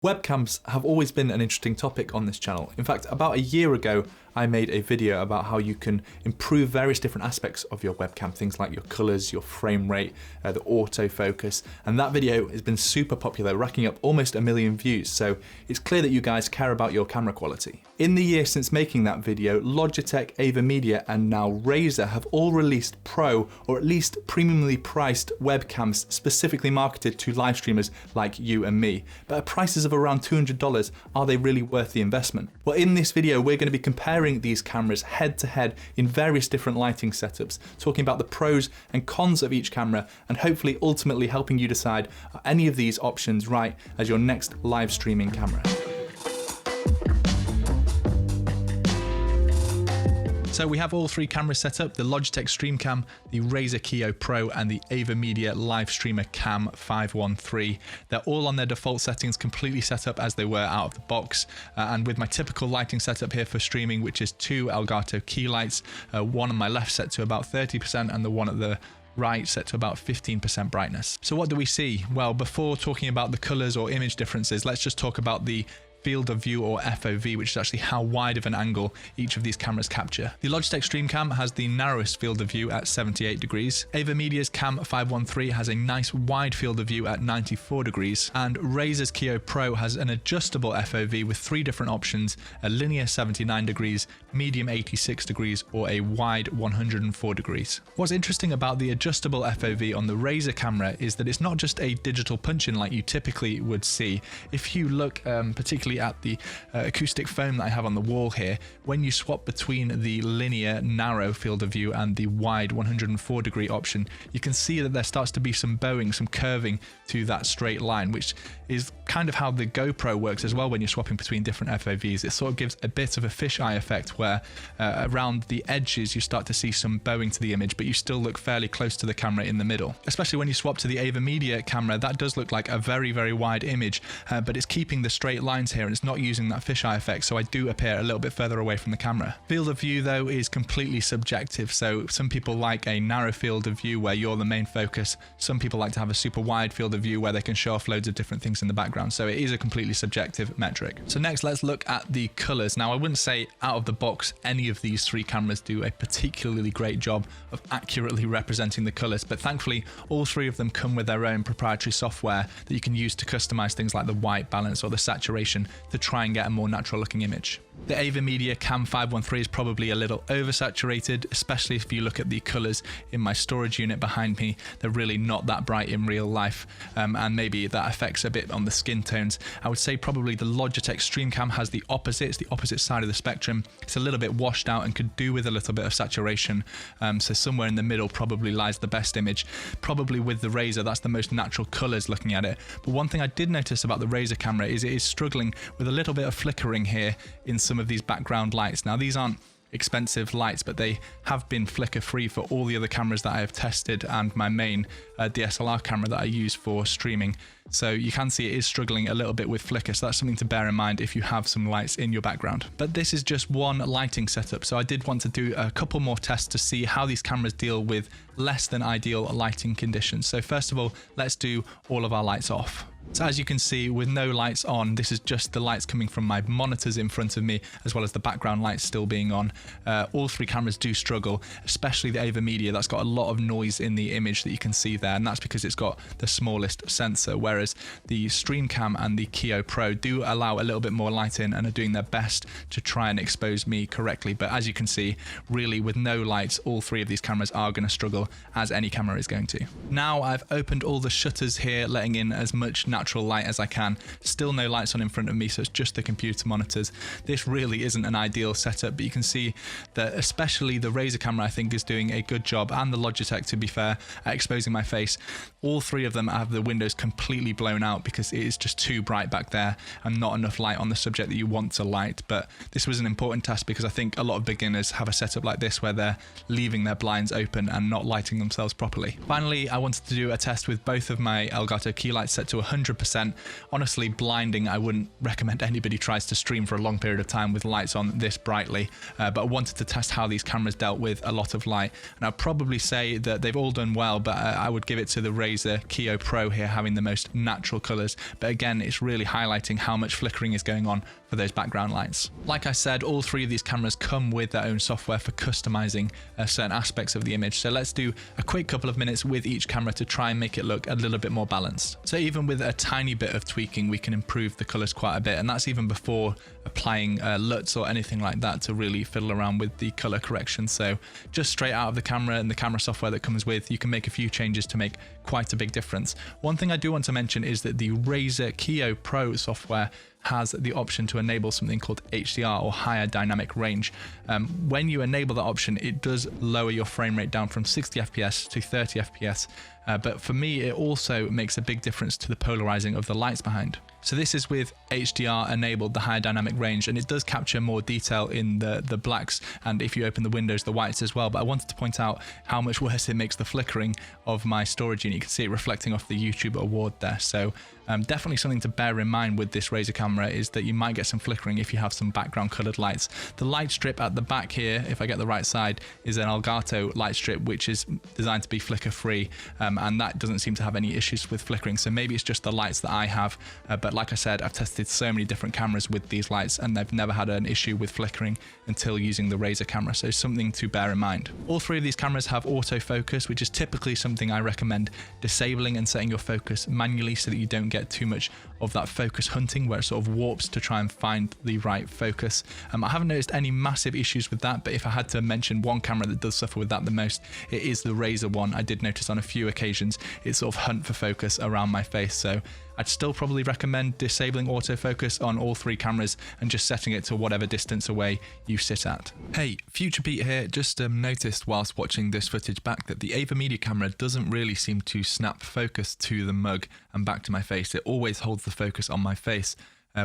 Webcams have always been an interesting topic on this channel. In fact, about a year ago, I made a video about how you can improve various different aspects of your webcam, things like your colors, your frame rate, the autofocus, and that video has been super popular, racking up almost 1 million views, so it's clear that you guys care about your camera quality. In the year since making that video, Logitech, AVerMedia, and now Razer have all released pro, or at least premiumly priced webcams specifically marketed to live streamers like you and me. But at prices of around $200, are they really worth the investment? Well, in this video, we're going to be comparing these cameras head to head in various different lighting setups, talking about the pros and cons of each camera, and hopefully ultimately helping you decide are any of these options right as your next live streaming camera. So we have all three cameras set up, the Logitech StreamCam, the Razer Kiyo Pro, and the AVerMedia Live Streamer Cam 513. They're all on their default settings, completely set up as they were out of the box. And with my typical lighting setup here for streaming, which is 2 Elgato key lights, one on my left set to about 30% and the one at the right set to about 15% brightness. So what do we see? Well, before talking about the colors or image differences, let's just talk about the field of view, or FOV, which is actually how wide of an angle each of these cameras capture. The Logitech StreamCam has the narrowest field of view at 78 degrees. AVerMedia's Cam 513 has a nice wide field of view at 94 degrees. And Razer's Kiyo Pro has an adjustable FOV with 3 different options: a linear 79 degrees, medium 86 degrees, or a wide 104 degrees. What's interesting about the adjustable FOV on the Razer camera is that it's not just a digital punch-in like you typically would see. If you look particularly at the acoustic foam that I have on the wall here, when you swap between the linear narrow field of view and the wide 104 degree option, you can see that there starts to be some bowing, some curving to that straight line, which is kind of how the GoPro works as well when you're swapping between different FOVs. It sort of gives a bit of a fisheye effect where around the edges you start to see some bowing to the image, but you still look fairly close to the camera in the middle. Especially when you swap to the AVerMedia camera, that does look like a very, very wide image, but it's keeping the straight lines here and it's not using that fisheye effect, so I do appear a little bit further away from the camera. Field of view though is completely subjective, so some people like a narrow field of view where you're the main focus. Some people like to have a super wide field of view where they can show off loads of different things in the background, so it is a completely subjective metric. So next, let's look at the colors. Now, I wouldn't say out of the box any of these three cameras do a particularly great job of accurately representing the colors, but thankfully all three of them come with their own proprietary software that you can use to customize things like the white balance or the saturation to try and get a more natural looking image. The AVerMedia Cam 513 is probably a little oversaturated, especially if you look at the colors in my storage unit behind me. They're really not that bright in real life, and maybe that affects a bit on the skin tones. I would say probably the Logitech StreamCam has the opposite. It's the opposite side of the spectrum. It's a little bit washed out and could do with a little bit of saturation, so somewhere in the middle probably lies the best image. Probably with the Razer, that's the most natural colors looking at it. But one thing I did notice about the Razer camera is it is struggling with a little bit of flickering here in some of these background lights. Now, these aren't expensive lights, but they have been flicker free for all the other cameras that I have tested and my main DSLR camera that I use for streaming. So you can see it is struggling a little bit with flicker, so that's something to bear in mind if you have some lights in your background. But this is just one lighting setup, so I did want to do a couple more tests to see how these cameras deal with less than ideal lighting conditions. So first of all, let's do all of our lights off. So as you can see, with no lights on, this is just the lights coming from my monitors in front of me, as well as the background lights still being on. All three cameras do struggle, especially the AVerMedia. That's got a lot of noise in the image that you can see there, and that's because it's got the smallest sensor, whereas the StreamCam and the Kiyo Pro do allow a little bit more light in and are doing their best to try and expose me correctly. But as you can see, really with no lights, all three of these cameras are going to struggle, as any camera is going to. Now I've opened all the shutters here, letting in as much natural light as I can. Still no lights on in front of me, so it's just the computer monitors. This really isn't an ideal setup, but you can see that especially the Razer camera I think is doing a good job, and the Logitech, to be fair, at exposing my face. All three of them have the windows completely blown out because it is just too bright back there and not enough light on the subject that you want to light. But this was an important test because I think a lot of beginners have a setup like this where they're leaving their blinds open and not lighting themselves properly. Finally, I wanted to do a test with both of my Elgato key lights set to 100 100%. Honestly, blinding. I wouldn't recommend anybody tries to stream for a long period of time with lights on this brightly, but I wanted to test how these cameras dealt with a lot of light, and I'd probably say that they've all done well, but I would give it to the Razer Kiyo Pro here, having the most natural colors. But again, it's really highlighting how much flickering is going on for those background lights. Like I said, all three of these cameras come with their own software for customizing certain aspects of the image. So let's do a quick couple of minutes with each camera to try and make it look a little bit more balanced. So even with a tiny bit of tweaking, we can improve the colors quite a bit, and that's even before applying LUTs or anything like that to really fiddle around with the color correction. So just straight out of the camera and the camera software that comes with, you can make a few changes to make quite a big difference. One thing I do want to mention is that the Razer Kiyo Pro software has the option to enable something called HDR, or higher dynamic range. When you enable that option, it does lower your frame rate down from 60 FPS to 30 FPS. But for me, it also makes a big difference to the polarizing of the lights behind. So this is with HDR enabled, the higher dynamic range, and it does capture more detail in the blacks, and if you open the windows, the whites as well. But I wanted to point out how much worse it makes the flickering of my storage unit. You can see it reflecting off the YouTube award there. So definitely something to bear in mind with this Razer camera is that you might get some flickering if you have some background colored lights. The light strip at the back here, if I get the right side, is an Elgato light strip, which is designed to be flicker free, and that doesn't seem to have any issues with flickering. So maybe it's just the lights that I have, but like I said, I've tested so many different cameras with these lights and they've never had an issue with flickering until using the Razer camera. So something to bear in mind. All three of these cameras have autofocus, which is typically something I recommend disabling and setting your focus manually so that you don't get too much of that focus hunting where it sort of warps to try and find the right focus. I haven't noticed any massive issues with that, but if I had to mention one camera that does suffer with that the most, it is the Razer one. I did notice on a few occasions it sort of hunt for focus around my face, so I'd still probably recommend disabling autofocus on all three cameras and just setting it to whatever distance away you sit at. Hey, Future Pete here. Just noticed whilst watching this footage back that the AVerMedia camera doesn't really seem to snap focus to the mug and back to my face. It always holds the focus on my face,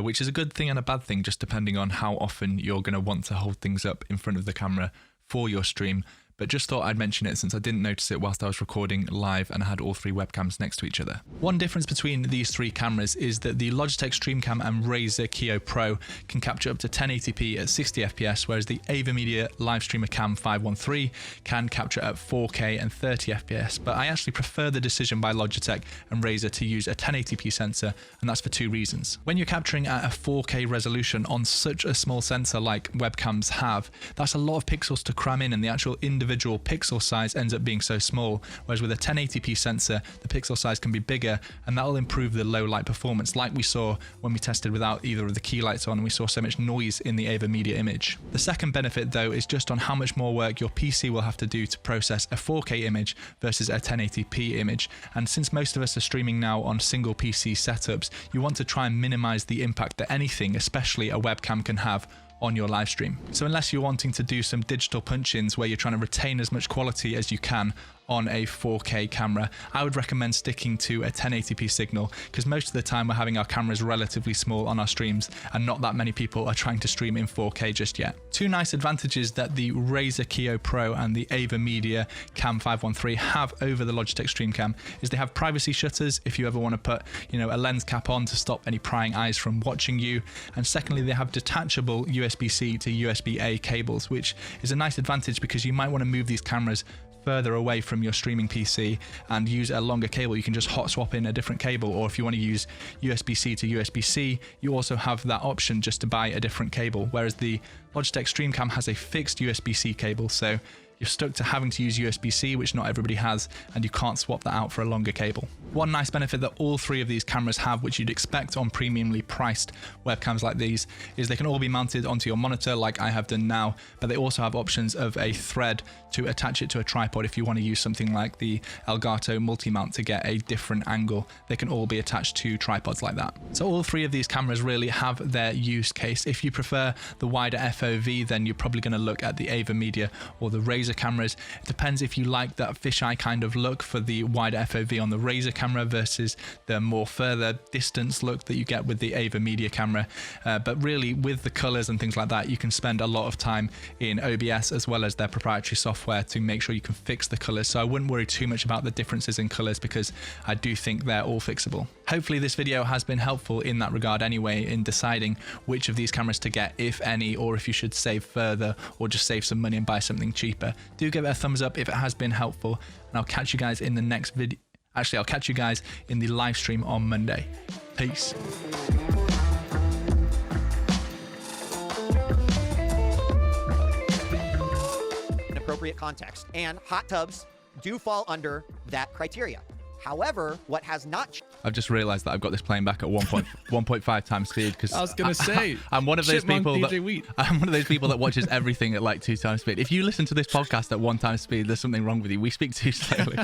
which is a good thing and a bad thing, just depending on how often you're going to want to hold things up in front of the camera for your stream. But just thought I'd mention it since I didn't notice it whilst I was recording live and I had all three webcams next to each other. One difference between these three cameras is that the Logitech StreamCam and Razer Kiyo Pro can capture up to 1080p at 60 FPS, whereas the AVerMedia Live Streamer Cam 513 can capture at 4K and 30 FPS. But I actually prefer the decision by Logitech and Razer to use a 1080p sensor, and that's for two reasons. When you're capturing at a 4K resolution on such a small sensor like webcams have, that's a lot of pixels to cram in, and the actual individual pixel size ends up being so small, whereas with a 1080p sensor the pixel size can be bigger, and that will improve the low light performance, like we saw when we tested without either of the key lights on and we saw so much noise in the AVerMedia image. The second benefit though is just on how much more work your PC will have to do to process a 4K image versus a 1080p image, and since most of us are streaming now on single PC setups, you want to try and minimize the impact that anything, especially a webcam, can have on your live stream. So unless you're wanting to do some digital punch-ins where you're trying to retain as much quality as you can on a 4K camera, I would recommend sticking to a 1080p signal, because most of the time we're having our cameras relatively small on our streams and not that many people are trying to stream in 4K just yet. Two nice advantages that the Razer Kiyo Pro and the AVerMedia Cam 513 have over the Logitech StreamCam is they have privacy shutters if you ever want to put, a lens cap on to stop any prying eyes from watching you, and secondly they have detachable USB-C to USB-A cables, which is a nice advantage because you might want to move these cameras further away from your streaming PC and use a longer cable. You can just hot swap in a different cable, or if you want to use USB-C to USB-C, you also have that option just to buy a different cable, whereas the Logitech StreamCam has a fixed USB-C cable, so you're stuck to having to use USB-C, which not everybody has, and you can't swap that out for a longer cable. One nice benefit that all three of these cameras have, which you'd expect on premiumly priced webcams like these, is they can all be mounted onto your monitor like I have done now, but they also have options of a thread to attach it to a tripod if you want to use something like the Elgato multi-mount to get a different angle. They can all be attached to tripods like that. So all three of these cameras really have their use case. If you prefer the wider FOV, then you're probably going to look at the AVerMedia or the Razer cameras. It depends if you like that fisheye kind of look for the wider FOV on the Razer camera versus the more further distance look that you get with the AVerMedia camera. But really with the colors and things like that, you can spend a lot of time in OBS as well as their proprietary software to make sure you can fix the colors. So I wouldn't worry too much about the differences in colors because I do think they're all fixable. Hopefully this video has been helpful in that regard anyway, in deciding which of these cameras to get, if any, or if you should save further or just save some money and buy something cheaper. Do give it a thumbs up if it has been helpful, and I'll catch you guys in the next video. Actually, I'll catch you guys in the live stream on Monday. Peace. Appropriate context, and hot tubs do fall under that criteria. However, what has not... I've just realized that I've got this playing back at 1.5 times speed, because I was gonna say I'm one of those people that Wheat. I'm one of those people that watches everything at like 2 times speed. If you listen to this podcast at 1 time speed, there's something wrong with you. We speak too slowly.